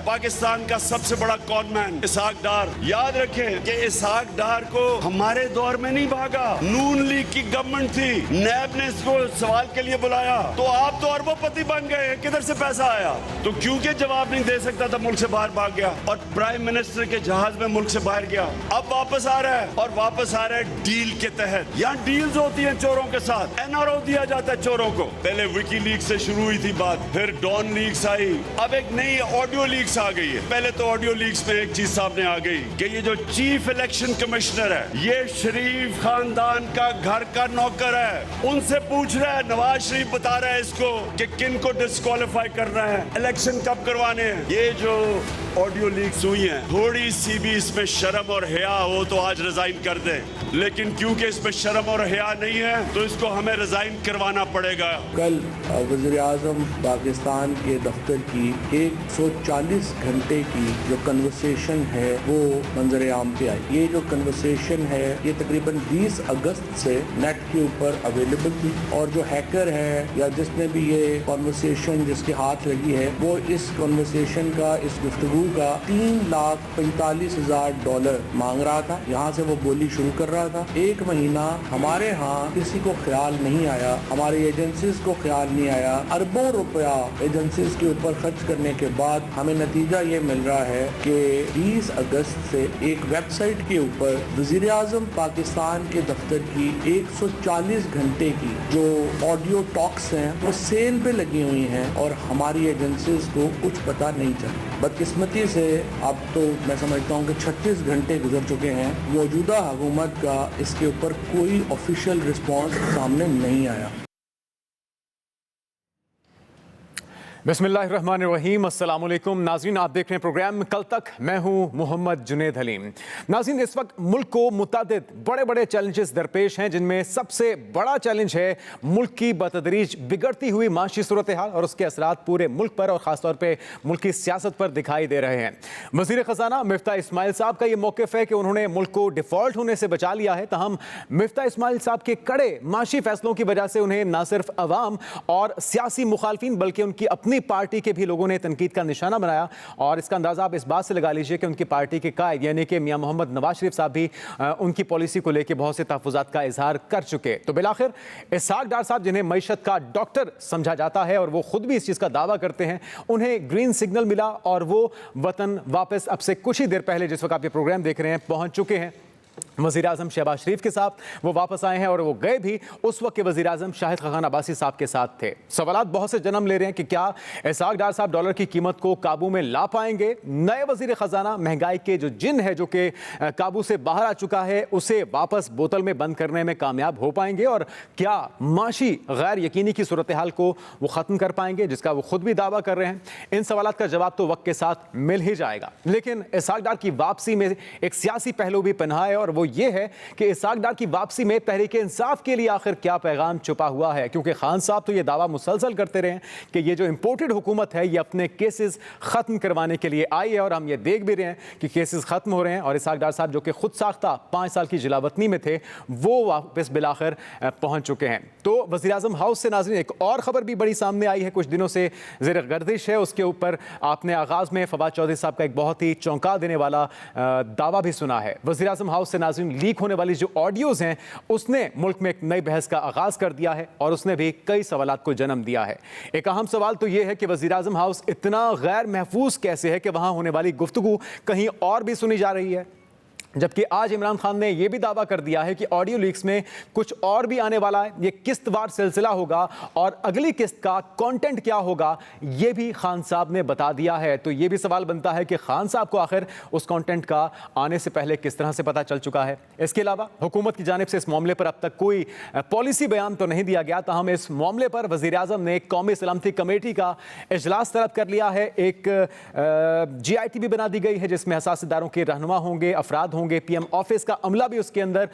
पाकिस्तान का सबसे बड़ा कॉनमैन इसहाक डार। याद रखें कि इसहाक डार को हमारे दौर में नहीं भागा, नून लीग की गवर्नमेंट थी, नैब ने इसको सवाल के लिए बुलाया, तो आप तो अरबोपति बन गए, किधर से पैसा आया? तो क्योंकि जवाब नहीं दे सकता था मुल्क से बाहर भाग गया और प्राइम मिनिस्टर के जहाज में मुल्क से बाहर गया। अब वापस आ रहा है और वापस आ रहा है डील के तहत। यहाँ डील्स होती है चोरों के साथ, एनआरओ दिया जाता है चोरों को। पहले विकी लीक से शुरू हुई थी बात, फिर डॉन लीक्स आई, अब एक नई ऑडियो लीक्स आ गई है। पहले तो ऑडियो लीक्स में एक चीज सामने आ गई कि ये जो चीफ इलेक्शन कमिश्नर है ये शरीफ खानदान का घर का नौकर है। उनसे पूछ रहा है, नवाज शरीफ बता रहा है इसको कि किन को डिस्क्वालीफाई करना है, इलेक्शन कब करवाने हैं। ये जो ऑडियो लीक्स हुई हैं, थोड़ी सी भी इसमें शर्म और हया हो तो आज रिजाइन कर दे, लेकिन क्योंकि इसमें शर्म और हया नहीं है तो इसको हमें रिजाइन करवाना पड़ेगा। कल वज़ीर आज़म पाकिस्तान के दफ्तर की 140 घंटे की जो कन्वर्सेशन है वो मंजर आम पे आई। ये जो कन्वर्सेशन है ये तकरीबन 20 अगस्त से नेट के ऊपर अवेलेबल थी और जो हैकर है या जिसने भी ये कन्वर्सेशन जिसके हाथ लगी है वो इस कन्वर्सेशन का, इस गुफ्तगू का $3,45,000 मांग रहा था। यहाँ से वो बोली शुरू कर रहा था। एक महीना हमारे यहाँ किसी को ख्याल नहीं आया, हमारी एजेंसीज को ख्याल नहीं आया। अरबों रुपया एजेंसीज के ऊपर खर्च करने के बाद हमें नतीजा ये मिल रहा है कि 20 अगस्त से एक वेबसाइट के ऊपर वज़ीर आज़म पाकिस्तान के दफ्तर की 140 घंटे की जो ऑडियो टॉक्स हैं वो सेल पे लगी हुई हैं और हमारी एजेंसीज को कुछ पता नहीं चला। बदकिस्मती से अब तो मैं समझता हूँ कि 36 घंटे गुजर चुके हैं, मौजूदा हुकूमत का इसके ऊपर कोई ऑफिशियल रिस्पॉन्स सामने नहीं आया। बिस्मिल्लाहिर्रहमानिर्रहीम, अस्सलाम वालेकुम नाज़रीन, आप देख रहे हैं प्रोग्राम कल तक। मैं हूं मोहम्मद जुनेद हलीम। नाज़रीन, इस वक्त मुल्क को मुतादिद बड़े बड़े चैलेंजेस दरपेश हैं, जिनमें सबसे बड़ा चैलेंज है मुल्क की बतदरीज बिगड़ती हुई माशी सूरत हाल और उसके असरात पूरे मुल्क पर और ख़ासतौर पर मुल्क की सियासत पर दिखाई दे रहे हैं। वज़ीर ख़ज़ाना मिफ्ता इस्माइल साहब का ये मौक़िफ़ है कि उन्होंने मुल्क को डिफ़ॉल्ट होने से बचा लिया है, तहम मिफ्ता इस्माइल साहब के कड़े माशी फैसलों की वजह से उन्हें न सिर्फ अवाम और सियासी मुखालफिन बल्कि उनकी अपनी पार्टी के भी लोगों ने तनकीद का निशाना बनाया। और इसका अंदाजा आप इस बात से लगा लीजिए कि उनकी पार्टी के कायद यानी कि मियां मोहम्मद नवाज शरीफ साहब भी उनकी पॉलिसी को लेकर बहुत से तहफ़्फ़ुज़ात का इजहार कर चुके। तो बिलाखिर इसहाक डार साहब, जिन्हें मईशत का डॉक्टर समझा जाता है और वो खुद भी इस चीज़ का दावा करते हैं, उन्हें ग्रीन सिग्नल मिला और वो वतन वापस अब से कुछ ही देर पहले, जिस वक्त आप ये प्रोग्राम देख रहे हैं, पहुँच चुके हैं। वज़ीर आज़म शहबाज शरीफ के साथ वो वापस आए हैं और वो गए भी उस वक्त के वज़ीर आज़म शाहिद खान अब्बासी साहब के साथ थे। सवालात बहुत से जन्म ले रहे हैं कि क्या इसहाक डार साहब डॉलर की कीमत को काबू में ला पाएंगे? नए वज़ीर ख़जाना महंगाई के जो जिन है जो कि काबू से बाहर आ चुका है उसे वापस बोतल में बंद करने में कामयाब हो पाएंगे? और क्या माशी गैर यकीनी की सूरत हाल को वो ख़त्म कर पाएंगे, जिसका वो खुद भी दावा कर रहे हैं? इन सवालात का जवाब तो वक्त के साथ मिल ही जाएगा, लेकिन इसहाक डार की वापसी में एक सियासी पहलू भी पन्हा है और वो ये है कि इसहाक डार की वापसी में तहरीक इंसाफ के लिए आखिर क्या पैगाम छुपा हुआ है। क्योंकि खान साहब तो ये दावा मुसलसल करते रहे कि ये जो इंपोर्टेड हुकूमत है ये अपने केसेस खत्म करवाने के लिए आई है और हम ये देख भी रहे हैं कि केसेस खत्म हो रहे हैं। और इसहाक डार साहब जो कि खुद साख्ता 5 साल की जिलावतनी में थे वो वापस बिलाखिर पहुंच चुके हैं। तो वज़ीर आज़म हाउस से नाज़रीन एक और खबर भी बड़ी सामने आई है, कुछ दिनों से ज़ेर गर्दिश है। उसके ऊपर आपने आगाज़ में फवाद चौधरी साहब का एक बहुत ही चौंका देने वाला दावा भी सुना है। वज़ीर आज़म हाउस से नाज़रीन लीक होने वाली जो ऑडियोज़ हैं उसने मुल्क में एक नई बहस का आगाज़ कर दिया है और उसने भी कई सवालात को जन्म दिया है। एक अहम सवाल तो यह है कि वज़ीर आज़म हाउस इतना गैर महफूज कैसे है कि वहाँ होने वाली गुफ्तगू कहीं और भी सुनी जा रही है, जबकि आज इमरान खान ने यह भी दावा कर दिया है कि ऑडियो लीक्स में कुछ और भी आने वाला है। ये किस्तवार सिलसिला होगा और अगली किस्त का कंटेंट क्या होगा ये भी खान साहब ने बता दिया है। तो ये भी सवाल बनता है कि खान साहब को आखिर उस कंटेंट का आने से पहले किस तरह से पता चल चुका है। इसके अलावा हुकूमत की जानिब से इस मामले पर अब तक कोई पॉलिसी बयान तो नहीं दिया गया, ताहम इस मामले पर वज़ीर आज़म ने कौमी सलामती कमेटी का इजलास तलब कर लिया है। एक GIT भी बना दी गई है जिसमें हसास इदारों के रहनुमा होंगे, अफराद होंगे, पीएम ऑफिस का अमला भी उसके अंदर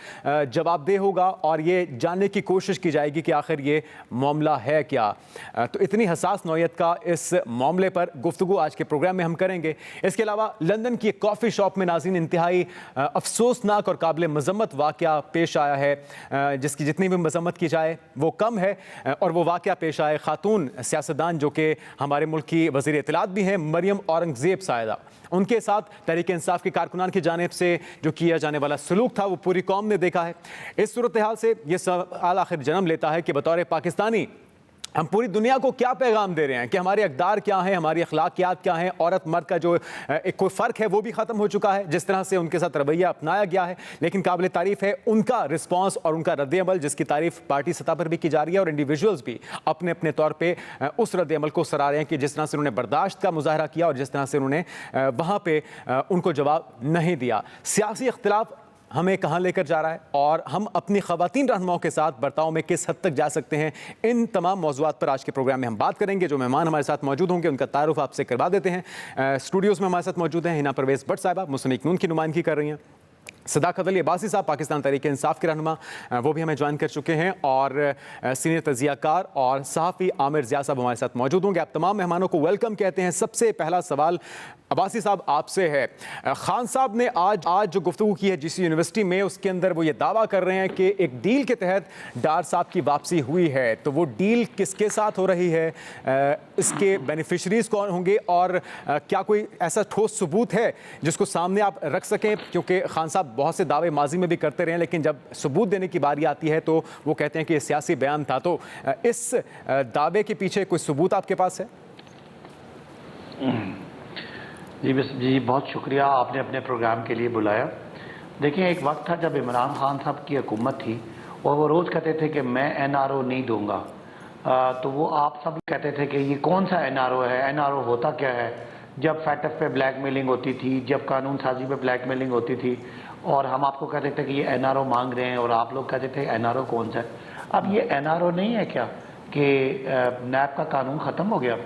जवाबदेह होगा और ये जानने की कोशिश की जाएगी कि आखिर ये मामला है क्या। तो इतनी हसास नौयत का इस मामले पर गुफ्तगू आज के प्रोग्राम में हम करेंगे। इसके अलावा लंदन की एक कॉफ़ी शॉप में नाज़रीन इंतहाई अफसोसनाक और काबिल मजम्मत वाक़या पेश आया है, जिसकी जितनी भी मजम्मत की जाए वो कम है। और वो वाक़या पेश आए खातून सियासतदान जो कि हमारे मुल्क की वज़ीर इत्तलात भी हैं, मरियम औरंगज़ेब साहिदा। उनके साथ तहरीक इंसाफ के कारकुनान की जानिब से जो किया जाने वाला सलूक था वो पूरी कौम ने देखा है। इस सूरत हाल से ये सवाल आखिर जन्म लेता है कि बतौर पाकिस्तानी हम पूरी दुनिया को क्या पैगाम दे रहे हैं कि हमारे अक़दार क्या हैं, हमारी अखलाकियात क्या हैं। औरत मर्द का जो एक कोई फ़र्क है वो भी ख़त्म हो चुका है, जिस तरह से उनके साथ रवैया अपनाया गया है। लेकिन काबिल तारीफ़ है उनका रिस्पॉन्स और उनका रद्द-ए-अमल, जिसकी तारीफ़ पार्टी सतह पर भी की जा रही है और इंडिविजुअल्स भी अपने अपने तौर पर उस रद्द-ए-अमल को सराह रहे हैं कि जिस तरह से उन्होंने बर्दाश्त का मुजाहरा किया और जिस तरह से उन्होंने वहाँ पर उनको जवाब नहीं दिया। सियासी इख्तिलाफ हमें कहाँ लेकर जा रहा है और हम अपनी ख़वातीन रहनुमाओं के साथ बर्ताव में किस हद तक जा सकते हैं, इन तमाम मौज़ूआत पर आज के प्रोग्राम में हम बात करेंगे। जो मेहमान हमारे साथ मौजूद होंगे उनका तारुफ आपसे करवा देते हैं। स्टूडियोज़ में हमारे साथ मौजूद हैं हिना परवेज़ भट्ट साहिबा, मुस्लिम लीग नून की नुमाइंदगी कर रही हैं। सदाकत अली अब्बासी साहब पाकिस्तान तहरीक इंसाफ के रहनुमा, वो भी हमें ज्वाइन कर चुके हैं। और सीनियर तजियाकार और सहाफ़ी आमिर ज़िया साहब हमारे साथ मौजूद होंगे। आप तमाम मेहमानों को वेलकम कहते हैं। सबसे पहला सवाल अब्बासी साहब आपसे है। खान साहब ने आज जो गुफ्तगू की है जीसी यूनिवर्सिटी में, उसके अंदर वो ये दावा कर रहे हैं कि एक डील के तहत डार साहब की वापसी हुई है। तो वो डील किसके साथ हो रही है, इसके बेनिफिशरीज कौन होंगे और क्या कोई ऐसा ठोस सबूत है जिसको सामने आप रख सकें? क्योंकि खान साहब बहुत से दावे माजी में भी करते रहे, लेकिन जब सबूत देने की बारी आती है तो वो कहते हैं कि ये सियासी बयान था। तो इस दावे के पीछे कोई सबूत आपके पास है? जी बहुत शुक्रिया, आपने अपने प्रोग्राम के लिए बुलाया। देखिए, एक वक्त था जब इमरान खान साहब की हुकूमत थी और वो रोज़ कहते थे कि मैं एनआरओ नहीं दूंगा। तो वो आप सब कहते थे कि ये कौन सा एनआरओ है, एनआरओ होता क्या है। जब फैटफ पे ब्लैकमेलिंग होती थी, जब कानून साजी पे ब्लैकमेलिंग होती थी, और हम आपको कहते थे कि ये एनआरओ मांग रहे हैं और आप लोग कहते थे एनआरओ कौन सा है। अब ये एनआरओ नहीं है क्या कि नैब का कानून ख़त्म हो गया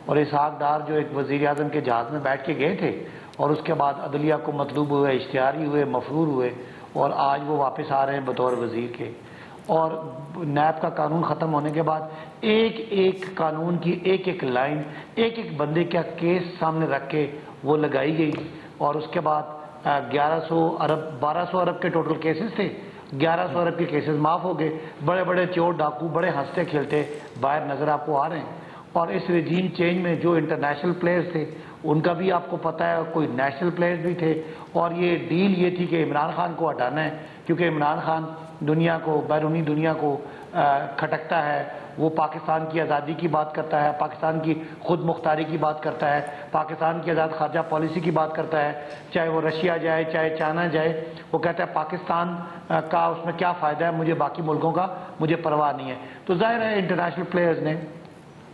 और इसहाक डार जो एक वज़ीर आज़म के जहाज़ में बैठ के गए थे और उसके बाद अदलिया को मतलूब हुए, इश्तिहारी हुए, मफरूर हुए और आज वो वापस आ रहे हैं बतौर वज़ीर के। और नैब का कानून ख़त्म होने के बाद एक एक कानून की एक एक लाइन, एक एक बंदे का केस सामने रख के वो लगाई गई और उसके बाद 1200 अरब के टोटल केसेस थे। 1100 अरब के केसेस माफ़ हो गए। बड़े बड़े चोर डाकू बड़े हंसते खेलते बाहर नज़र आपको आ रहे हैं। और इस रिजीम चेंज में जो इंटरनेशनल प्लेयर्स थे उनका भी आपको पता है, कोई नेशनल प्लेयर्स भी थे। और ये डील ये थी कि इमरान खान को हटाना है, क्योंकि इमरान खान दुनिया को, बैरूनी दुनिया को खटकता है। वो पाकिस्तान की आज़ादी की बात करता है, पाकिस्तान की खुद मुख्तारी की बात करता है, पाकिस्तान की आज़ाद खारजा पॉलिसी की बात करता है। चाहे वो रशिया जाए, चाहे चाइना जाए, वो कहता है पाकिस्तान का उसमें क्या फ़ायदा है, मुझे बाकी मुल्कों का मुझे परवाह नहीं है। तो जाहिर है इंटरनेशनल प्लेयर्स ने,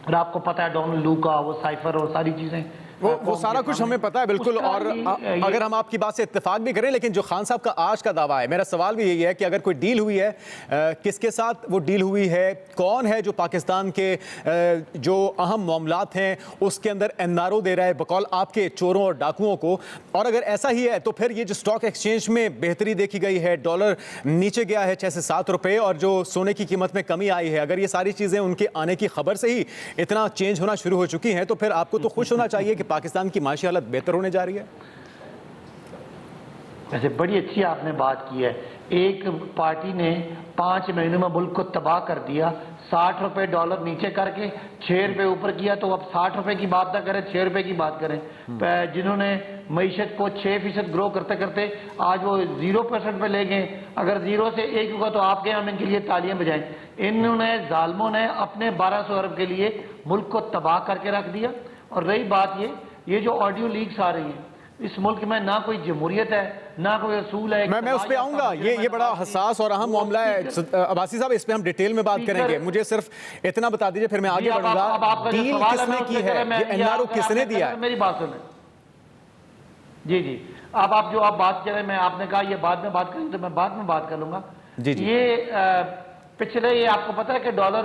और आपको पता है डोनाल्ड लूका, वो साइफर और सारी चीज़ें, वो सारा कुछ हमें पता है बिल्कुल। और अगर हम आपकी बात से इत्तेफाक भी करें, लेकिन जो खान साहब का आज का दावा है, मेरा सवाल भी यही है कि अगर कोई डील हुई है, किसके साथ वो डील हुई है, कौन है जो पाकिस्तान के जो अहम मामलात हैं उसके अंदर एनआरओ दे रहा है बकौल आपके चोरों और डाकुओं को? और अगर ऐसा ही है तो फिर ये जो स्टॉक एक्सचेंज में बेहतरी देखी गई है, डॉलर नीचे गया है 6 से 7 रुपये और जो सोने की कीमत में कमी आई है, अगर ये सारी चीज़ें उनके आने की खबर से ही इतना चेंज होना शुरू हो चुकी हैं, तो फिर आपको तो खुश होना चाहिए कि पाकिस्तान की माशी हालत बेहतर होने जा रही है। वैसे बड़ी अच्छी आपने बात की है। एक पार्टी ने 5 महीनों में मुल्क को तबाह कर दिया, 60 रुपए डॉलर नीचे करके 6 रुपए ऊपर किया। तो अब 60 रुपए की बात ना करें, 6 रुपए की बात करें। जिन्होंने मईशत को 6% ग्रो करते करते आज वो 0% पे ले गए। अगर 0 से 1 होगा तो आपके हम इनके लिए तालियां बजाएं। इन्होंने जालमों ने अपने 1200 अरब के लिए मुल्क को तबाह करके रख दिया। और रही बात ये जो ऑडियो लीक्स आ रही है, इस मुल्क में ना कोई जमहूरियत है, ना कोई असूल है। मैं उस पे आऊंगा। ये बड़ा हसास और अहम मामला है अब्बासी साहब, इस पे हम डिटेल में बात करेंगे। मुझे सिर्फ इतना बता दीजिए फिर मैं आगे बढ़ूंगा। डील किसने की है, ये एनआरओ किसने दिया है? मेरी बात सुने जी। अब आप जो आप बात करें, मैं आपने कहा ये बाद में बात करेंगे तो मैं बाद में बात कर लूंगा। जी। ये पिछले, ये आपको पता है कि डॉलर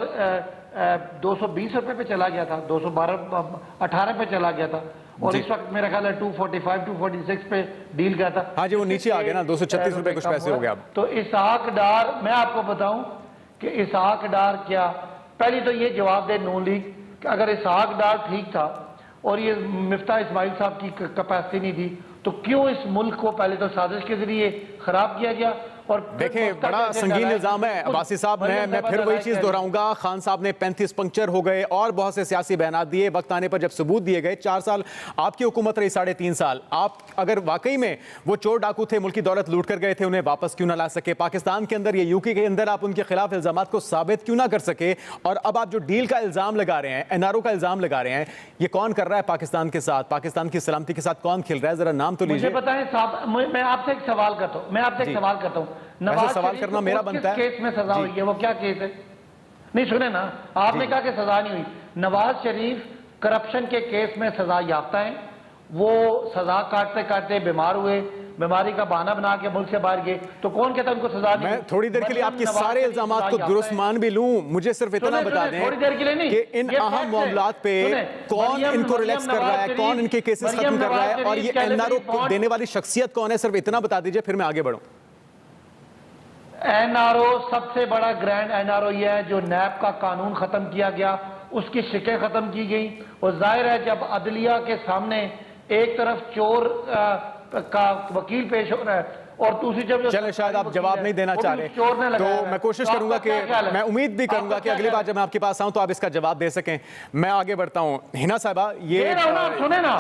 220 रुपए पे चला गया था, 218 पे चला गया था। और जी। इस वक्त मेरा ख्याल है 245 246 पे डील गया था। हाँ जी, वो नीचे आ गया ना, 236 रुपए कुछ पैसे हो गया अब। तो इसहाक डार, मैं आपको बताऊं कि इसहाक डार क्या, पहली तो ये जवाब दे नून लीग कि अगर इसहाक डार ठीक था और ये मिफ्ता इस्माइल साहब की कैपेसिटी नहीं थी तो क्यों इस मुल्क को पहले तो साजिश के जरिए खराब किया गया। और देखें, बड़ा संगीन इल्जाम है अब्बासी साहब। मैं फिर वही चीज दोहराऊंगा, खान साहब ने 35 पंक्चर हो गए और बहुत से सियासी बयान दिए, वक्त आने पर जब सबूत दिए गए। 4 साल आपकी हुकूमत रही, 3.5 साल आप अगर वाकई में वो चोर डाकू थे, मुल्क की दौलत लूट कर गए थे, उन्हें वापस क्यों ना ला सके? पाकिस्तान के अंदर, ये यूके के अंदर आप उनके खिलाफ इल्जाम को साबित क्यों ना कर सके? और अब आप जो डील का इल्जाम लगा रहे हैं, NRO का इल्जाम लगा रहे हैं, ये कौन कर रहा है पाकिस्तान के साथ? पाकिस्तान की सलामती के साथ कौन खेल रहा है? जरा नाम तो लीजिए। मुझे बताएं साहब, मैं आपसे एक सवाल करता हूं, नवाज सवाल करना मेरा बनता है। केस में सजा हुई है, वो क्या केस है? नहीं सुने ना, आपने कहा कि सजा नहीं हुई। नवाज शरीफ करप्शन के केस में सजा याफ्ता है, वो सजा काटते काटते बीमार हुए, बीमारी का बहाना बना के मुल्क से बाहर गए, तो कौन कहता है उनको सजा नहीं? मैं थोड़ी देर के लिए आपके सारे इल्जामात को दुरुस्त मान भी लूं, मुझे सिर्फ इतना बता दें थोड़ी देर के लिए नहीं, कि इन अहम मामलात पे कौन इनको रिलैक्स कर रहा है, कौन इनके केसेस खत्म कर रहा है, और ये NRO देने वाली शख्सियत कौन है? सिर्फ इतना बता दीजिए, फिर मैं आगे बढ़ूं। NRO सबसे बड़ा ग्रैंड NRO यह है जो नैब का कानून खत्म किया गया, उसकी शिकें खत्म की गई। और जाहिर है जब अदलिया के सामने एक तरफ चोर का वकील पेश हो रहा है और दूसरी जब चले, शायद आप जवाब नहीं देना चाह रहे, तो मैं कोशिश करूंगा कि मैं उम्मीद भी करूंगा कि अगली बार जब मैं आपके पास आऊं तो आप इसका जवाब दे सकें। मैं आगे बढ़ता हूं। हिना साहिबा, ये सुने ना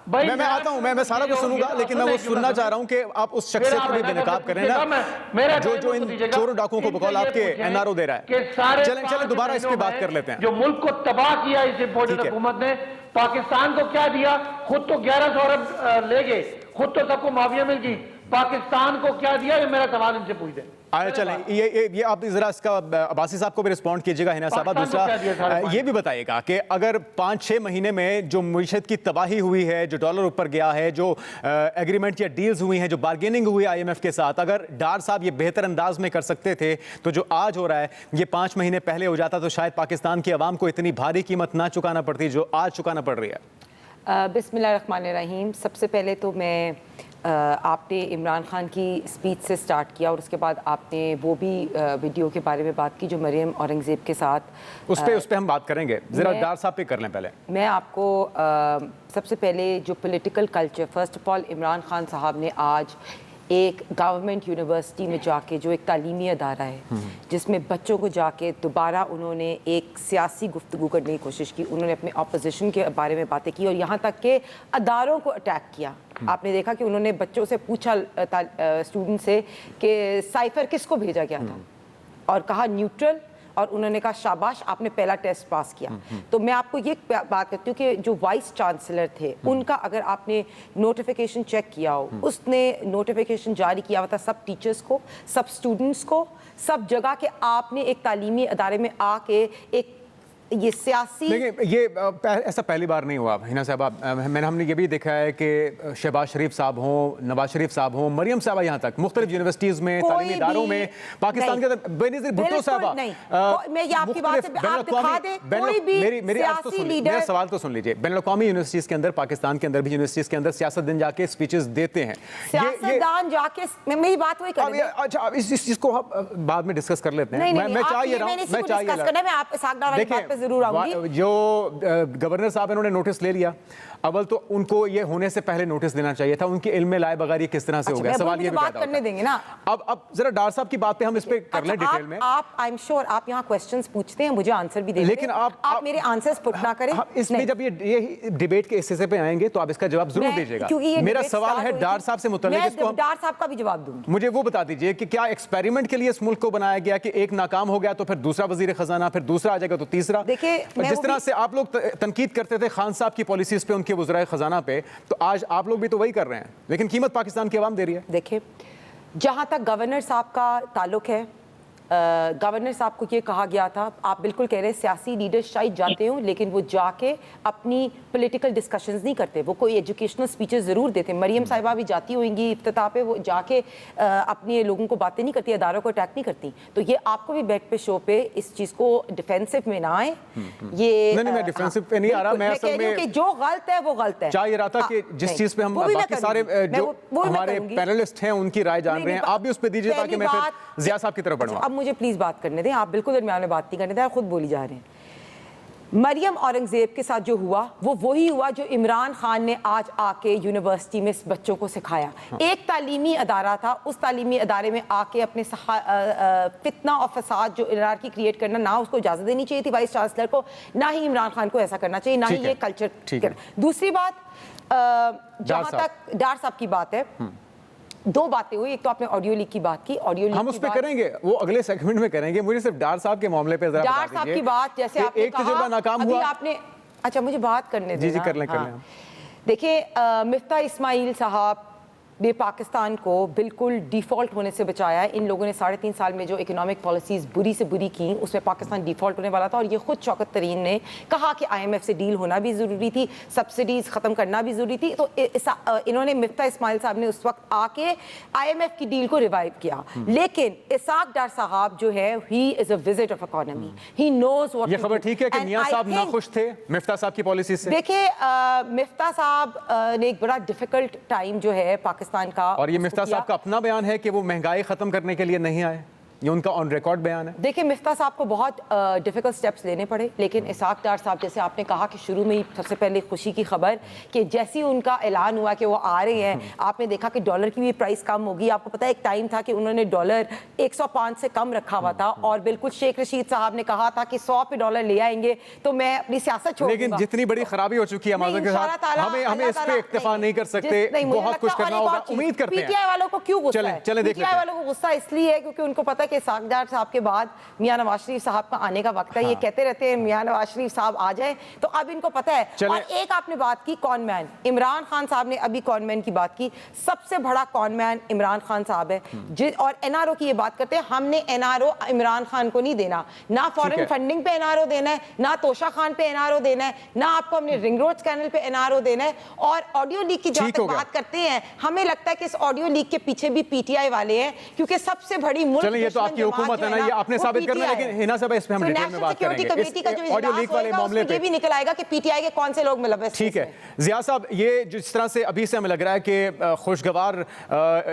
भाई, मैं आता हूं, मैं सारा कुछ सुनूंगा, लेकिन मैं वो सुनना चाह रहा हूं कि आप उस शख्सियत को भी बेनकाब करें ना, जो इन चोरों डाकुओं को बकौल आपके NRO दे रहा है। चलें दोबारा इस पे बात कर लेते हैं। जो मुल्क को तबाह किया इस इम्पोर्टेड हुकूमत ने, पाकिस्तान को क्या दिया? खुद तो 1100 अरब ले गए, खुद तो सबको माफिया मिल गई, पाकिस्तान को क्या दिया? ये मेरा सवाल इनसे पूछ दें। आया चलें, ये आप जरा इसका अब्बासी साहब को भी रिस्पॉन्ड कीजिएगा। हिना साहबा, दूसरा ये भी बताइएगा कि अगर 5-6 महीने में जो मईशत की तबाही हुई है, जो डॉलर ऊपर गया है, जो एग्रीमेंट या डील्स हुई हैं, जो बार्गेनिंग हुई IMF के साथ, अगर डार साहब ये बेहतर अंदाज में कर सकते थे तो जो आज हो रहा है ये 5 महीने पहले हो जाता तो शायद पाकिस्तान की आवाम को इतनी भारी कीमत ना चुकाना पड़ती जो आज चुकाना पड़ रही है। बिस्मिल्लाहिर्रहमानिर्रहीम। सबसे पहले तो मैं आपने इमरान खान की स्पीच से स्टार्ट किया और उसके बाद आपने वो भी वीडियो के बारे में बात की जो मरियम औरंगज़ेब के साथ, उस पे हम बात करेंगे। ज़रा डार साहब पे कर लें पहले। मैं आपको सबसे पहले जो political culture, first of all Imran Khan साहब ने आज एक गवर्नमेंट यूनिवर्सिटी में जाके, जो एक तालीमी अदारा है जिसमें बच्चों को जाके दोबारा उन्होंने एक सियासी गुफ्तगू करने की कोशिश की, उन्होंने अपने अपोजिशन के बारे में बातें की और यहाँ तक के अदारों को अटैक किया। आपने देखा कि उन्होंने बच्चों से पूछा, स्टूडेंट से, कि साइफर किसको भेजा गया था और कहा न्यूट्रल, और उन्होंने कहा शाबाश आपने पहला टेस्ट पास किया। तो मैं आपको ये बात करती हूँ कि जो वाइस चांसलर थे उनका अगर आपने नोटिफिकेशन चेक किया हो, उसने नोटिफिकेशन जारी किया हुआ था सब टीचर्स को, सब स्टूडेंट्स को, सब जगह के आपने एक तालीमी अदारे में आके एक ये सियासी, देखिए ये ऐसा पहली बार नहीं हुआ हिना साहबा। हमने ये भी देखा है कि शहबाज शरीफ साहब हों, नवाज शरीफ साहब हों, मरियम साहबा, यहाँ तक मुख्तलिफ यूनिवर्सिटीज में, तालीमी इदारों में पाकिस्तान के अंदर, बेनज़ीर भुट्टो साहबा, मैं ये आपकी बात से आप दिखा दे, कोई भी सियासी लीडर, मेरा सवाल तो सुन लीजिए। बैनुल-अक़वामी यूनिवर्सिटीज के अंदर, पाकिस्तान के अंदर भी यूनिवर्सिटीज के अंदर सियासतदान जाके स्पीचेस देते हैं, सियासतदान जाके, मेरी बात वही कर रही हूं। अच्छा, इस चीज को बाद में डिस्कस कर लेते हैं। मैं चाहिए रहा हूं, मैं चाहिए रहा, मैं आप इसहाक डार वाली बात पे जरूर आऊंगी। जो गवर्नर साहब इन्होंने नोटिस ले लिया, अव्वल तो उनको ये होने से पहले नोटिस देना चाहिए था। उनके इल्म में लाए बगैर ये किस तरह से हो गया? सवाल ये भी बात करने देंगे ना। अब जरा डार साहब की बात पे हम इस पे कर लें डिटेल में। आप आई एम श्योर आप यहाँ क्वेश्चंस पूछते हैं, मुझे आंसर भी देंगे, लेकिन आप मेरे आंसर्स पुट ना करें। इसमें जब ये डिबेट के हिस्से पे आएंगे तो आप इसका जवाब जरूर दीजिएगा। मेरा सवाल है डार साहब से मुतल्लिक, इसको डार साहब का भी जवाब दूंगी। मुझे वो बता दीजिए कि क्या एक्सपेरिमेंट के लिए इस मुल्क को बनाया गया कि एक नाकाम हो गया तो फिर दूसरा वजीर खजाना, फिर दूसरा आ जाएगा तो तीसरा? देखिए, जिस तरह से आप लोग तनकीद करते थे खान साहब की पॉलिसीज पे, उनके वज़राए खजाना पे, तो आज आप लोग भी तो वही कर रहे हैं, लेकिन कीमत पाकिस्तान की आवाम दे रही है। देखिए, जहां तक गवर्नर साहब का ताल्लुक है, गवर्नर साहब को ये कहा गया था, आप बिल्कुल कह रहे हैं सियासी लीडर शायद जाते हो लेकिन वो जाके अपनी पॉलिटिकल डिस्कशंस नहीं करते, वो कोई एजुकेशनल स्पीचेस ज़रूर देते। मरियम साहिबा भी जाती होंगी इफ्तिताह पे, वो जाके अपने लोगों को बातें नहीं करती, अदारों को अटैक नहीं करती। तो ये आपको भी बैक पे शो पे इस चीज़ को डिफेंसिव में ना आए। ये नहीं, मैं डिफेंसिव पे नहीं आ रहा, मैं असल में कि जो गलत है वो गलत है। चाह ये रहा था कि जिस चीज़ पे हम बाकी सारे जो हमारे पैनलिस्ट हैं उनकी राय जान रहे हैं, आप भी उस पर दीजिए ताकि मैं फिर जिया साहब की तरफ बढ़ूँ। अब मुझे प्लीज बात करने दें, आप बिल्कुल दरमियान में बात नहीं करने दें, आप खुद बोली जा रहे हैं। मरियम औरंगजेब के साथ जो हुआ वो वही हुआ जो इमरान खान ने आज आके यूनिवर्सिटी में बच्चों को सिखाया। एक तालीमी अदारा था, उस तालीमी अदारे में आके अपने फितना और फसाद जो इराकी क्रिएट करना, ना उसको इजाजत देनी चाहिए थी वाइस चांसलर को, ना ही इमरान खान को ऐसा करना चाहिए, ना ही ये कल्चर। दूसरी बात, जहां तक डार साहब की बात है, दो बातें हुई। एक तो आपने ऑडियो लीक की बात की, ऑडियो लीक हम उस पे करेंगे, वो अगले सेगमेंट में करेंगे। मुझे सिर्फ डार साहब के मामले पे जरा डार साहब की बात, जैसे आपने एक तजुर्बा नाकाम अभी हुआ आपने, अच्छा मुझे बात करने देना। जी कर लें। देखिए, मिफ्ता इस्माइल साहब ने पाकिस्तान को बिल्कुल डिफ़ॉल्ट होने से बचाया है। इन लोगों ने 3.5 साल में जो इकोनॉमिक पॉलिसीज़ बुरी से बुरी की, उसमें पाकिस्तान डिफ़ॉल्ट होने वाला था। और ये खुद शौकत तरीन ने कहा कि IMF से डील होना भी ज़रूरी थी, सब्सिडीज़ ख़त्म करना भी ज़रूरी थी। तो इन्होंने, मिफ्ता इस्माइल साहब ने उस वक्त आके IMF की डील को रिवाइव किया। लेकिन इसाक डार साहब जो है, he is a visit of economy, he knows what. ये खबर ठीक है कि मियां साहब नाखुश थे मिफ्ता साहब की पॉलिसी से? देखिए, मिफ्ता साहब ने एक बड़ा डिफ़िकल्ट टाइम जो है पाकिस्तान का, और ये मिफ्ता साहब का अपना बयान है कि वो महंगाई खत्म करने के लिए नहीं आए, ये उनका ऑन रिकॉर्ड बयान है। देखिए, मिफ्ता साहब को बहुत डिफिकल्ट स्टेप्स लेने पड़े, लेकिन इसाक डार साहब, जैसे आपने कहा कि शुरू में ही सबसे पहले खुशी की खबर कि जैसे ही उनका ऐलान हुआ कि वो आ रहे हैं, आपने देखा कि डॉलर की भी प्राइस कम होगी। आपको पता है एक टाइम था कि उन्होंने डॉलर 105 से कम रखा हुआ था, और बिल्कुल शेख रशीद साहब ने कहा था कि 100 पे डॉलर ले आएंगे तो मैं अपनी सियासत छोड़ दूंगा। लेकिन जितनी बड़ी खराबी हो चुकी है के साथ, हमें इस पे इक्तफा नहीं कर सकते, बहुत कुछ करना होगा। उम्मीद करते हैं। पीटीआई वालों को क्यों गुस्सा है? पीटीआई वालों को गुस्सा इसलिए है क्योंकि उनको पता है कि इसाक डार साहब के बाद मियां नवाज शरीफ साहब का आने का वक्त है। ये कहते रहते हैं मियां नवाज शरीफ साहब आ जाए, तो अब इनको पता है। और एक आपने बात की कॉनमैन, इमरान खान साहब ने अभी कॉनमैन की बात की। सबसे बड़ा कॉनमैन इमरान खान साहब है। और एनआरओ की ये बात करते हैं, हमने एनआरओ इमरान खान को नहीं देना, ना फॉरेन फंडिंग पे एनआरओ देना है, ना तोशा खान पे एनआरओ देना है, ना आपको हमने रिंग रोड स्कैंडल पे एनआरओ देना है। और ऑडियो लीक की जब तक बात करते हैं, हमें लगता है कि इस ऑडियो लीक के पीछे भी पीटीआई वाले हैं, क्योंकि सबसे बड़ी मुल्क, ये तो आपकी हुकूमत है ना, ये आपने साबित करना है। लेकिन हिना साहब, इस पे हम डिटेल में बात करेंगे। कमेटी का जो ऑडियो लीक वाले मामले पे ये भी निकल आएगा कि पीटीआई के कौन से लोग मुलव्वस। ठीक है जिया साहब, ये जिस तरह से अभी से हमें लग रहा है कि खुशगवार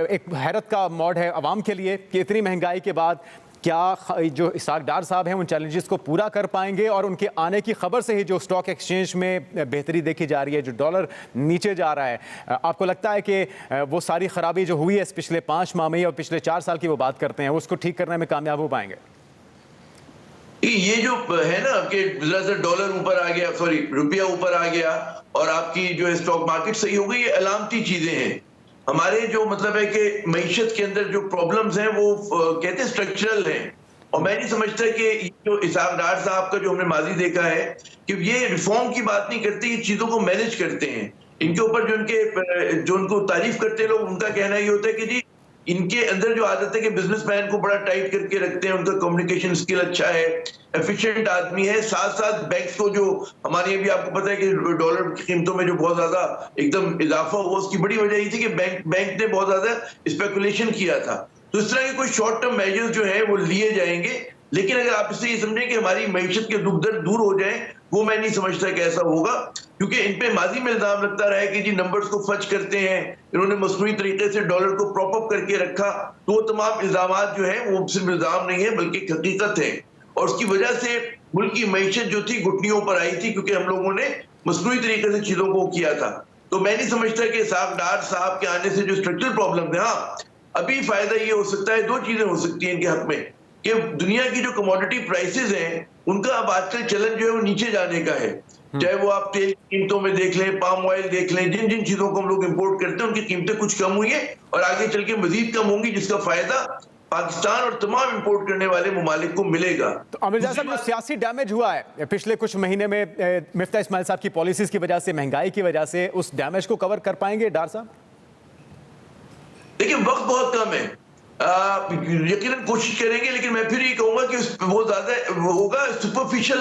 एक हैरत का मौड है अवाम के लिए कि इतनी महंगाई के बाद क्या जो इसाक डार साहब हैं उन चैलेंजेस को पूरा कर पाएंगे? और उनके आने की खबर से ही जो स्टॉक एक्सचेंज में बेहतरी देखी जा रही है, जो डॉलर नीचे जा रहा है, आपको लगता है कि वो सारी खराबी जो हुई है इस पिछले 5 माह में और पिछले 4 साल की वो बात करते हैं, उसको ठीक करने में कामयाब हो पाएंगे? ये जो है ना कि डॉलर ऊपर आ गया, सॉरी रुपया ऊपर आ गया और आपकी जो स्टॉक मार्केट सही हो गई, ये अलामती चीजें हैं। हमारे जो मतलब है कि मईशत के अंदर जो प्रॉब्लम्स हैं वो कहते हैं स्ट्रक्चरल हैं। और मैं नहीं समझता कि जो इसाक डार साहब का जो हमने माजी देखा है कि ये रिफॉर्म की बात नहीं करते, ये चीजों को मैनेज करते हैं। इनके ऊपर जो उनको तारीफ करते हैं लोग, उनका कहना ये होता है कि जी इनके अंदर जो आदत है कि बिजनेसमैन को बड़ा टाइट करके रखते हैं, उनका कम्युनिकेशन स्किल अच्छा है, एफिशिएंट आदमी है। साथ साथ बैंक्स को जो हमारे भी आपको पता है कि डॉलर की कीमतों में जो बहुत ज्यादा एकदम इजाफा हुआ, उसकी बड़ी वजह ये थी कि बैंक ने बहुत ज्यादा स्पेकुलेशन किया था। तो इस तरह के कोई शॉर्ट टर्म मेजर्स जो है वो लिए जाएंगे, लेकिन अगर आप इससे ये समझें कि हमारी मईशत के दुख दर्द दूर हो जाए, वो मैं नहीं समझता कि ऐसा होगा। क्योंकि इन पे माजी में इल्जाम लगता रहा है कि जी नंबर्स को फच करते हैं, इन्होंने मसनूई तरीके से डॉलर को प्रॉप अप करके रखा। तो वो तमाम इल्जामात जो हैं वो सिर्फ इल्जाम नहीं है बल्कि हकीकत है, और उसकी वजह से मुल्क की मईशत जो थी घुटनियों पर आई थी, क्योंकि हम लोगों ने मसनूई तरीके से चीजों को किया था। तो मैं नहीं समझता कि इसाक डार साहब के आने से जो स्ट्रक्चरल प्रॉब्लम है, हाँ अभी फायदा ये हो सकता है, 2 चीजें हो सकती हैं इनके हक में, कि दुनिया की जो कमोडिटी प्राइसेस हैं उनका अब आजकल चलन जो है वो नीचे जाने का है। चाहे वो आप तेल की कीमतों में देख लें, पाम ऑयल देख लें, जिन जिन चीजों को हम लोग इंपोर्ट करते हैं उनकी कीमतें कुछ कम हुई है और आगे चल के मजीद कम होंगी, जिसका फायदा पाकिस्तान और तमाम इंपोर्ट करने वाले ममालिक को मिलेगा। तो अमीरजादा साहब, जो सियासी डैमेज हुआ है पिछले कुछ महीने में मिफ्ता इस्माइल साहब की पॉलिसीज की वजह से, महंगाई की वजह से, उस डैमेज को कवर कर पाएंगे डार साहब? देखिए वक्त बहुत कम है। यकीनन कोशिश करेंगे, लेकिन मैं फिर ये कहूंगा कि वो ज्यादा होगा सुपरफिशियल